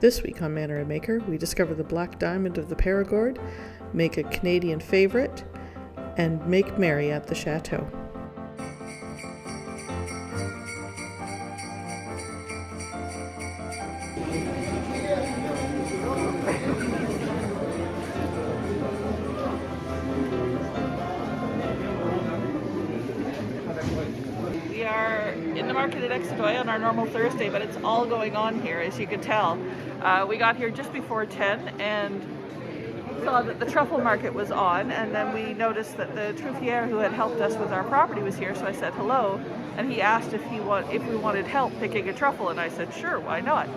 This week on Manor and Maker, we discover the black diamond of the Perigord, make a Canadian favourite, and make merry at the chateau. We are in the market at Exeter on our normal Thursday, but it's all going on here, as you can tell. We got here just before 10 and saw that the truffle market was on, and then we noticed that the truffier who had helped us with our property was here, so I said hello, and he asked if we wanted help picking a truffle, and I said sure, why not?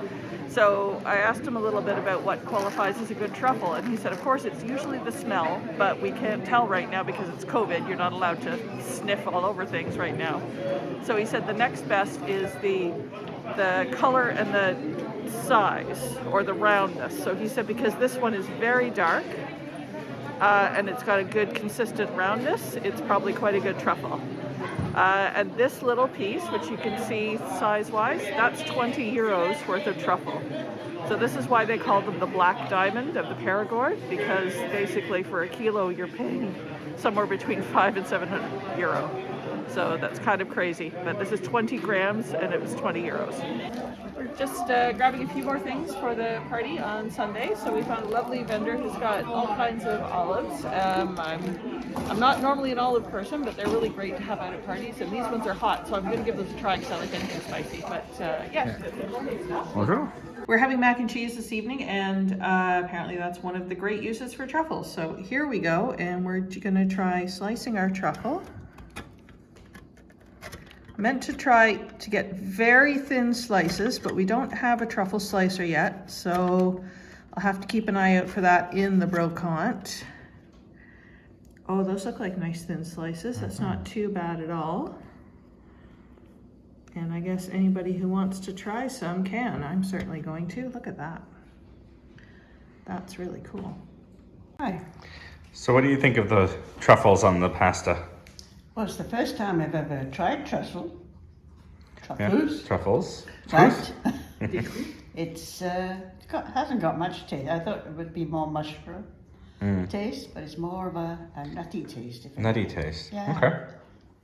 So I asked him a little bit about what qualifies as a good truffle, and he said of course it's usually the smell, but we can't tell right now because it's COVID. You're not allowed to sniff all over things right now. So he said the next best is the color and the size, or the roundness. So he said because this one is very dark and it's got a good consistent roundness, it's probably quite a good truffle. And this little piece, which you can see size-wise, that's 20 euros worth of truffle. So this is why they call them the black diamond of the Perigord, because basically for a kilo you're paying somewhere between 500 and 700 euro. So that's kind of crazy, but this is 20 grams and it was 20 euros. We're just grabbing a few more things for the party on Sunday. So we found a lovely vendor who's got all kinds of olives. I'm not normally an olive person, but they're really great to have out at parties. And these ones are hot, so I'm going to give those a try because I like anything spicy. But yeah. Bonjour. We're having mac and cheese this evening, and apparently that's one of the great uses for truffles. So here we go, and we're going to try slicing our truffle. Meant to try to get very thin slices, but we don't have a truffle slicer yet, so I'll have to keep an eye out for that in the brocante. Oh, those look like nice thin slices. That's not too bad at all. And I guess anybody who wants to try some can. I'm certainly going to. Look at that. That's really cool. Hi. So what do you think of the truffles on the pasta? Well, it's the first time I've ever tried truffles. Yeah, truffles. But it's hasn't got much taste. I thought it would be more mushroom taste, but it's more of a nutty taste. Nutty taste. Yeah. Okay.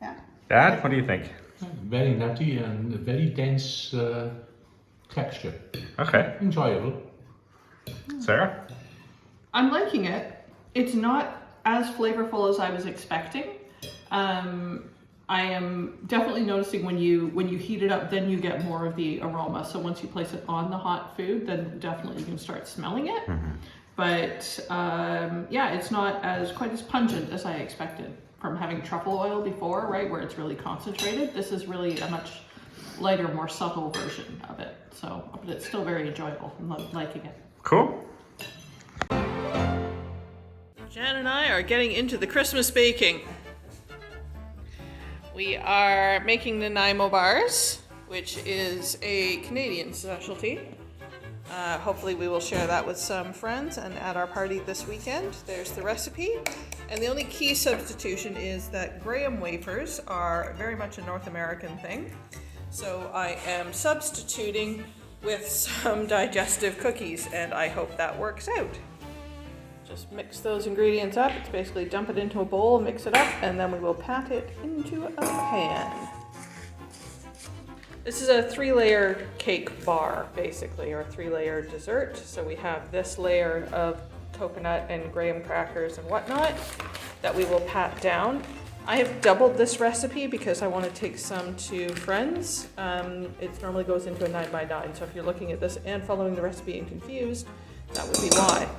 Yeah. Dad, what do you think? Very nutty and a very dense texture. Okay. Enjoyable. Sarah? I'm liking it. It's not as flavorful as I was expecting. I am definitely noticing when you heat it up, then you get more of the aroma. So once you place it on the hot food, then definitely you can start smelling it. But yeah, it's not quite as pungent as I expected from having truffle oil before, right, where it's really concentrated. This is really a much lighter, more subtle version of it. So, but it's still very enjoyable. I'm liking it. Cool. Jan and I are getting into the Christmas baking. We are making Nanaimo bars, which is a Canadian specialty. Hopefully we will share that with some friends and at our party this weekend. There's the recipe. And the only key substitution is that graham wafers are very much a North American thing. So I am substituting with some digestive cookies, and I hope that works out. Just mix those ingredients up. It's basically dump it into a bowl, mix it up, and then we will pat it into a pan. This is a 3-layer cake bar, basically, or a 3-layer dessert. So we have this layer of coconut and graham crackers and whatnot that we will pat down. I have doubled this recipe because I want to take some to friends. It normally goes into a 9x9, so if you're looking at this and following the recipe and confused, that would be why.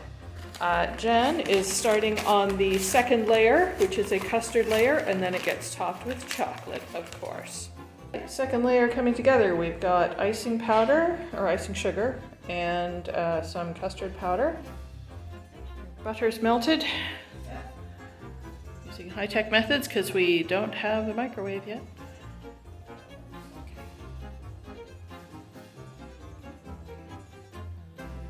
Jen is starting on the second layer, which is a custard layer, and then it gets topped with chocolate, of course. Second layer coming together, we've got icing powder, or icing sugar, and some custard powder. Butter's melted. Using high-tech methods because we don't have a microwave yet.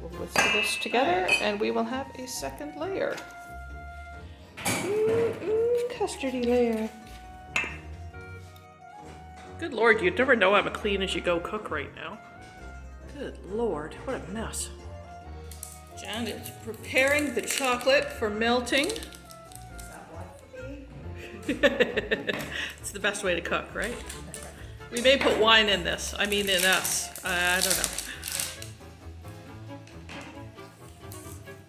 We'll whisk this together and we will have a second layer. Custardy layer. Good Lord, you'd never know I'm a clean as you go cook right now. Good Lord, what a mess. Jen is preparing the chocolate for melting. It's the best way to cook, right? We may put wine in this. I mean, in us. I don't know.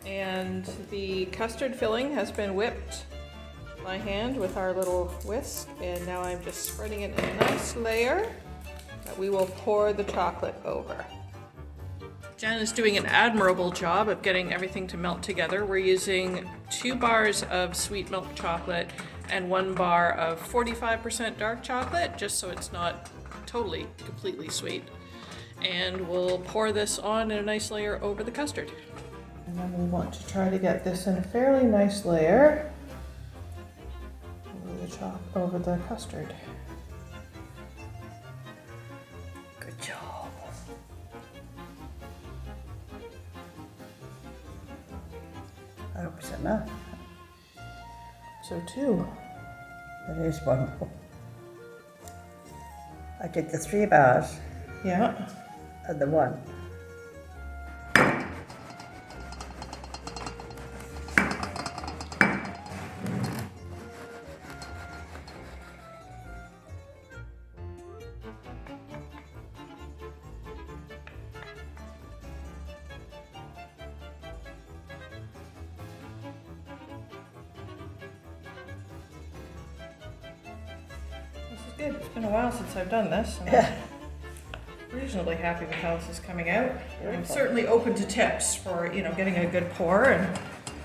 And the custard filling has been whipped by hand with our little whisk, and now I'm just spreading it in a nice layer that we will pour the chocolate over. Jen is doing an admirable job of getting everything to melt together. We're using 2 bars of sweet milk chocolate and 1 bar of 45% dark chocolate, just so it's not totally, completely sweet. And we'll pour this on in a nice layer over the custard. And then we want to try to get this in a fairly nice layer over the custard. Good job. I hope it's enough. So 2. That is wonderful. I did the 3 bars Yeah. and the 1. This is good. It's been a while since I've done this. And Yeah. I'm reasonably happy with how this is coming out. I'm certainly open to tips for, getting a good pour and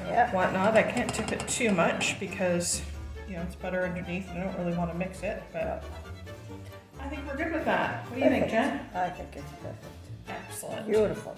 Yeah. whatnot. I can't tip it too much because, it's butter underneath and I don't really want to mix it, but I think we're good with that. What do you think, Jen? I think it's perfect. Excellent. Beautiful.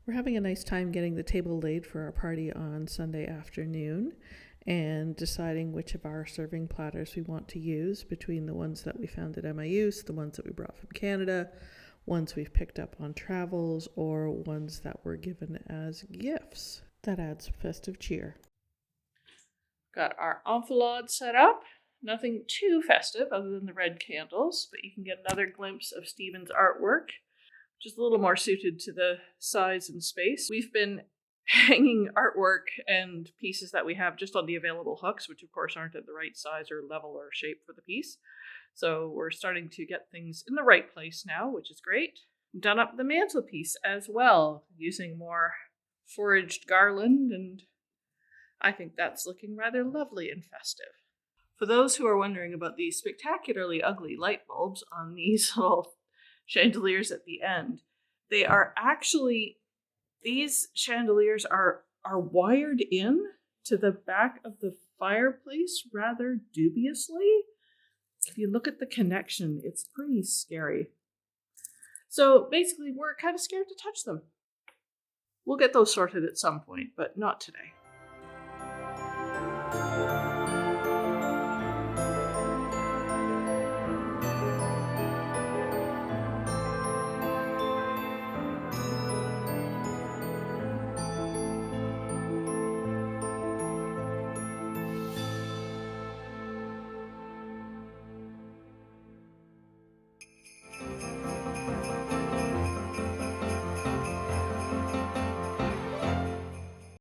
We're having a nice time getting the table laid for our party on Sunday afternoon and deciding which of our serving platters we want to use between the ones that we found at MIU's, the ones that we brought from Canada, ones we've picked up on travels, or ones that were given as gifts. That adds festive cheer. Got our enfilade set up. Nothing too festive other than the red candles, but you can get another glimpse of Stephen's artwork, which is a little more suited to the size and space. We've been hanging artwork and pieces that we have just on the available hooks, which of course aren't at the right size or level or shape for the piece. So we're starting to get things in the right place now, which is great. Done up the mantelpiece as well, using more foraged garland, and I think that's looking rather lovely and festive. For those who are wondering about these spectacularly ugly light bulbs on these little chandeliers at the end, they are actually, these chandeliers are wired in to the back of the fireplace rather dubiously. If you look at the connection, it's pretty scary. So basically, we're kind of scared to touch them. We'll get those sorted at some point, but not today.